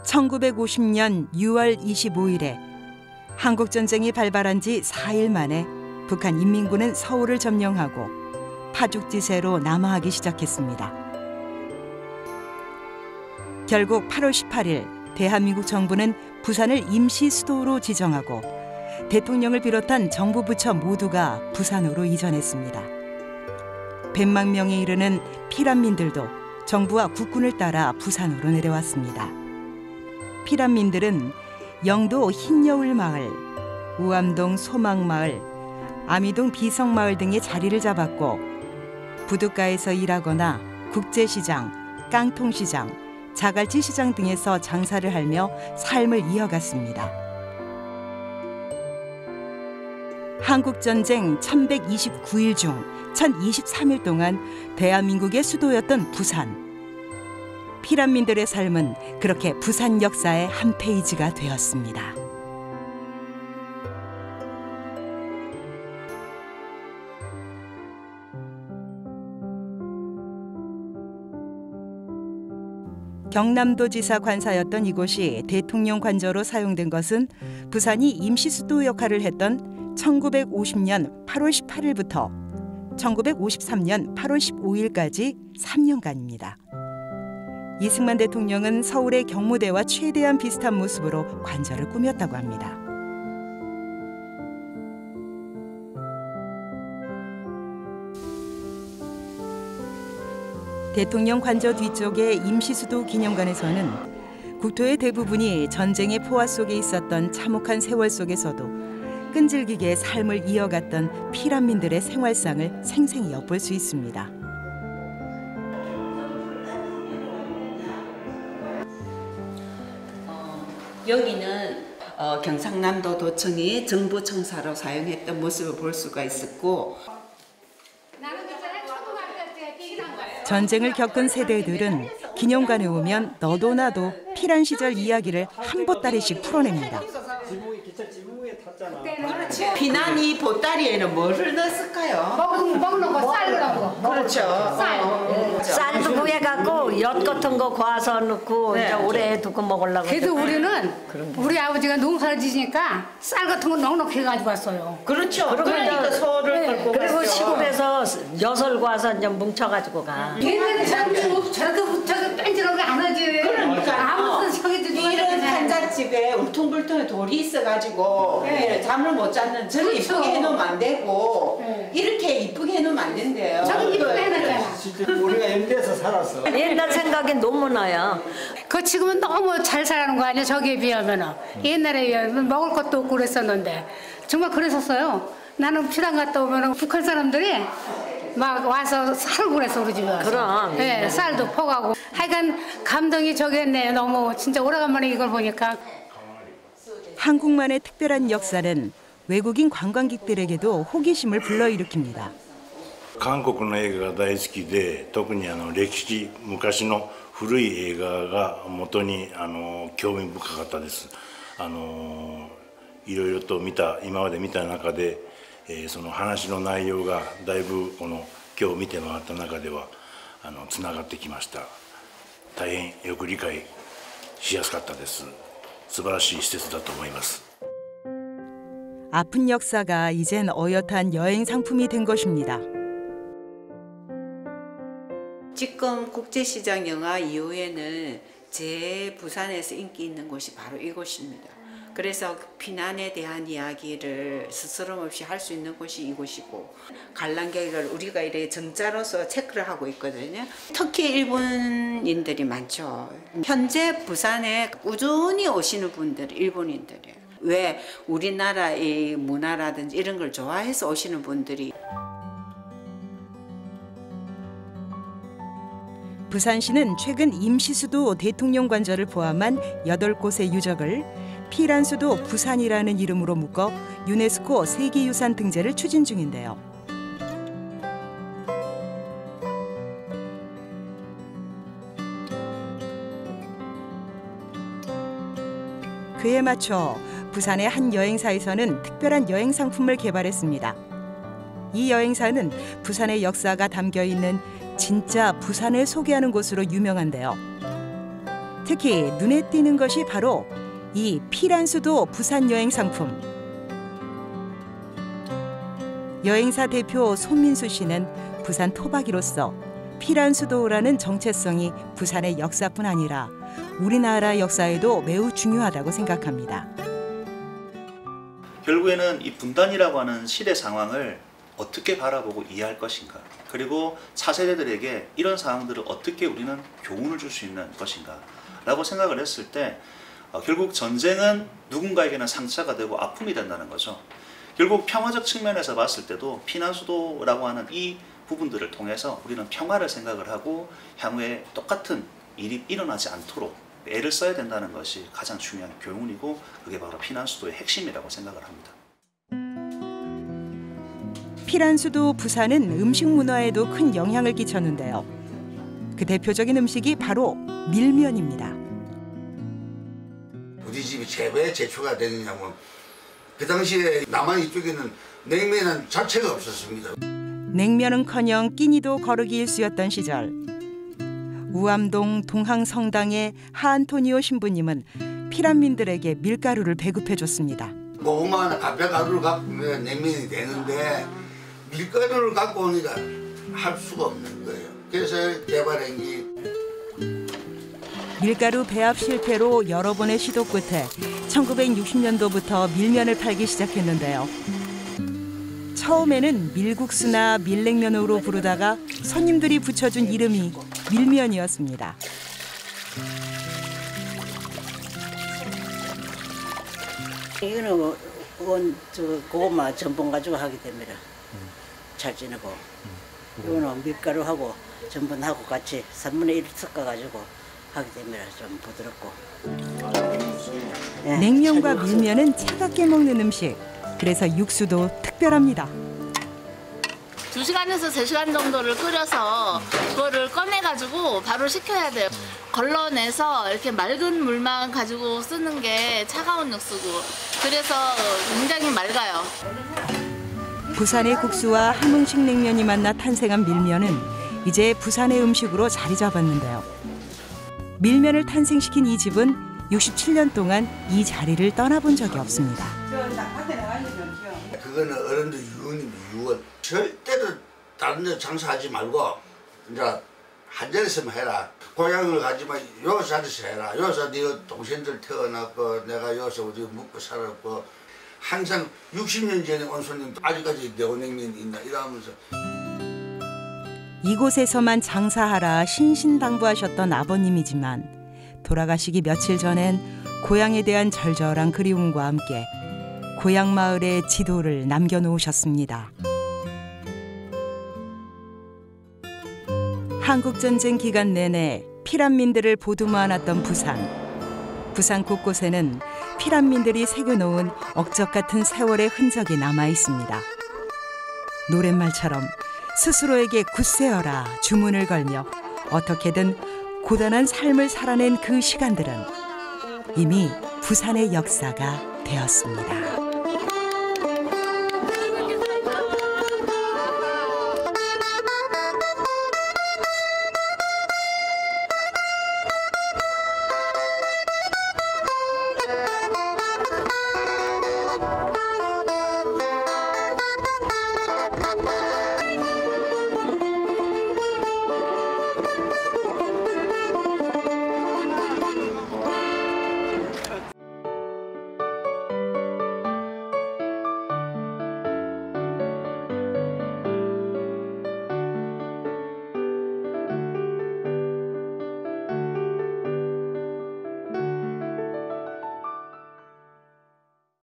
1950년 6월 25일에 한국전쟁이 발발한 지 4일 만에 북한 인민군은 서울을 점령하고 파죽지세로 남하하기 시작했습니다. 결국 8월 18일 대한민국 정부는 부산을 임시 수도로 지정하고 대통령을 비롯한 정부 부처 모두가 부산으로 이전했습니다. 100만 명에 이르는 피란민들도 정부와 국군을 따라 부산으로 내려왔습니다. 피란민들은 영도 흰여울마을, 우암동 소망마을, 아미동 비성마을 등의 자리를 잡았고 부둣가에서 일하거나 국제시장, 깡통시장, 자갈치시장 등에서 장사를 하며 삶을 이어갔습니다. 한국전쟁 1129일 중 1023일 동안 대한민국의 수도였던 부산. 피란민들의 삶은 그렇게 부산 역사의 한 페이지가 되었습니다. 경남도지사 관사였던 이곳이 대통령 관저로 사용된 것은 부산이 임시수도 역할을 했던 1950년 8월 18일부터 1953년 8월 15일까지 3년간입니다. 이승만 대통령은 서울의 경무대와 최대한 비슷한 모습으로 관저를 꾸몄다고 합니다. 대통령 관저 뒤쪽의 임시수도 기념관에서는 국토의 대부분이 전쟁의 포화 속에 있었던 참혹한 세월 속에서도 끈질기게 삶을 이어갔던 피란민들의 생활상을 생생히 엿볼 수 있습니다. 여기는 경상남도 도청이 정부청사로 사용했던 모습을 볼 수가 있었고, 전쟁을 겪은 세대들은 기념관에 오면 너도 나도 피란 시절 이야기를 한 보따리씩 풀어냅니다. 피난이 보따리에는 뭐를 넣었을까요? 먹는 거, 쌀 넣은 거. 그렇죠. 쌀. 쌀도 구해갖고 엿 같은 거 구워서 넣고 이제 오래 두고 먹으려고. 그래도 우리는 우리 아버지가 농사를 지시니까 쌀 같은 거 넉넉히 가지고 왔어요. 그렇죠. 그리고 그러니까 이제, 소를 끌고 그리고 갔죠. 시골에서 엿을 구워서 이제 뭉쳐가지고 가. 옛날에 저렇게 뺀질하게 안 하지. 그러니까 아무튼 저기도 이런 한잣집에 울퉁불퉁에 돌이 있어가지고 네. 잠을 못 잤는 저를 그렇죠. 이쁘게 해놓으면 안 되고 네. 이렇게 이쁘게 해놓으면 안 된대요. 저기 이쁘게 해놨잖아. 우리가 연대에서 살았어. 옛날 생각이 너무 나요. 그 지금은 너무 잘 사는 거 아니야? 저기에 비하면은. 옛날에 비하면 먹을 것도 없고 그랬었는데 정말 그랬었어요. 나는 피난 갔다 오면은 북한 사람들이 막 와서 쌀을 보냈어 우리 집에 와서. 그럼. 네, 쌀도 퍼가고. 하여간 감동이 저기였네요. 너무 진짜 오래간만에 이걸 보니까. 한국만의 특별한 역사는 외국인 관광객들에게도 호기심을 불러일으킵니다. 韓国の映画が大好きで、特に歴史、昔の古い映画が元に興味深かったです。いろいろと今まで見た中で、その話の内容がだいぶ今日見て回った中ではつながってきました。大変よく理解しやすかったです。素晴らしい施設だと思います。 아픈 역사가 이젠 어엿한 여행 상품이 된 것입니다. 지금 국제시장 영화 이후에는 제 부산에서 인기 있는 곳이 바로 이곳입니다. 그래서 피난에 대한 이야기를 스스럼 없이 할 수 있는 곳이 이곳이고, 관람객을 우리가 이렇게 정자로서 체크를 하고 있거든요. 특히 일본인들이 많죠. 현재 부산에 꾸준히 오시는 분들이 일본인들이에요. 왜 우리나라의 문화라든지 이런 걸 좋아해서 오시는 분들이. 부산시는 최근 임시수도 대통령 관저를 포함한 8곳의 유적을 피란수도 부산이라는 이름으로 묶어 유네스코 세계유산 등재를 추진 중인데요. 그에 맞춰 부산의 한 여행사에서는 특별한 여행 상품을 개발했습니다. 이 여행사는 부산의 역사가 담겨 있는 진짜 부산을 소개하는 곳으로 유명한데요. 특히 눈에 띄는 것이 바로 이 피란수도 부산 여행 상품. 여행사 대표 손민수 씨는 부산 토박이로서 피란수도라는 정체성이 부산의 역사뿐 아니라 우리나라 역사에도 매우 중요하다고 생각합니다. 결국에는 이 분단이라고 하는 시대 상황을 어떻게 바라보고 이해할 것인가, 그리고 차세대들에게 이런 상황들을 어떻게 우리는 교훈을 줄 수 있는 것인가 라고 생각을 했을 때 결국 전쟁은 누군가에게는 상처가 되고 아픔이 된다는 거죠. 결국 평화적 측면에서 봤을 때도 피난수도라고 하는 이 부분들을 통해서 우리는 평화를 생각을 하고 향후에 똑같은 일이 일어나지 않도록 애를 써야 된다는 것이 가장 중요한 교훈이고, 그게 바로 피난수도의 핵심이라고 생각을 합니다. 피란수도 부산은 음식 문화에도 큰 영향을 끼쳤는데요. 그 대표적인 음식이 바로 밀면입니다. 우리 집이 왜 제초가 되느냐면 그 당시에 남한 이쪽에는 냉면 자체가 없었습니다. 냉면은커녕 끼니도 거르기 일쑤였던 시절. 우암동 동항성당의 하안토니오 신부님은 피란민들에게 밀가루를 배급해줬습니다. 뭐 5만 원 가벼가루를 갖고 오면 냉면이 되는데 밀가루를 갖고 오니까 할 수가 없는 거예요. 그래서 개발한 게 밀가루 배합 실패로 여러 번의 시도 끝에 1960년도부터 밀면을 팔기 시작했는데요. 처음에는 밀국수나 밀냉면으로 부르다가 손님들이 붙여준 이름이 밀면이었습니다. 이거는 고구마 전분 가지고 하게 됩니다. 잘 지내고. 이거는 밀가루하고 전분하고 같이 3분의 1 섞어가지고 하게 됩니다. 좀 부드럽고. 네, 냉면과 밀면은 차갑게 먹는 음식. 그래서 육수도 특별합니다. 2시간에서 3시간 정도를 끓여서 그거를 꺼내가지고 바로 식혀야 돼요. 걸러내서 이렇게 맑은 물만 가지고 쓰는 게 차가운 육수고, 그래서 굉장히 맑아요. 부산의 국수와 함흥식 냉면이 만나 탄생한 밀면은 이제 부산의 음식으로 자리 잡았는데요. 밀면을 탄생시킨 이 집은 67년 동안 이 자리를 떠나본 적이 없습니다. 그거는 어른들 유언입니다. 유언. 절대로 다른 데 장사하지 말고 이제 한 자리에서만 해라. 고향을 가지만 요 자리에서 해라. 여기서 네 동생들 태어났고 내가 여기서 어디 묵고 살았고, 항상 60년 전에 온 손님도 아직까지 내오냉면이 있나 이러면서. 이곳에서만 장사하라 신신당부하셨던 아버님이지만 돌아가시기 며칠 전엔 고향에 대한 절절한 그리움과 함께 고향 마을의 지도를 남겨놓으셨습니다. 한국전쟁 기간 내내 피란민들을 보듬어안았던 부산. 부산 곳곳에는 피란민들이 새겨놓은 억적 같은 세월의 흔적이 남아 있습니다. 노랫말처럼 스스로에게 굳세어라 주문을 걸며 어떻게든 고단한 삶을 살아낸 그 시간들은 이미 부산의 역사가 되었습니다.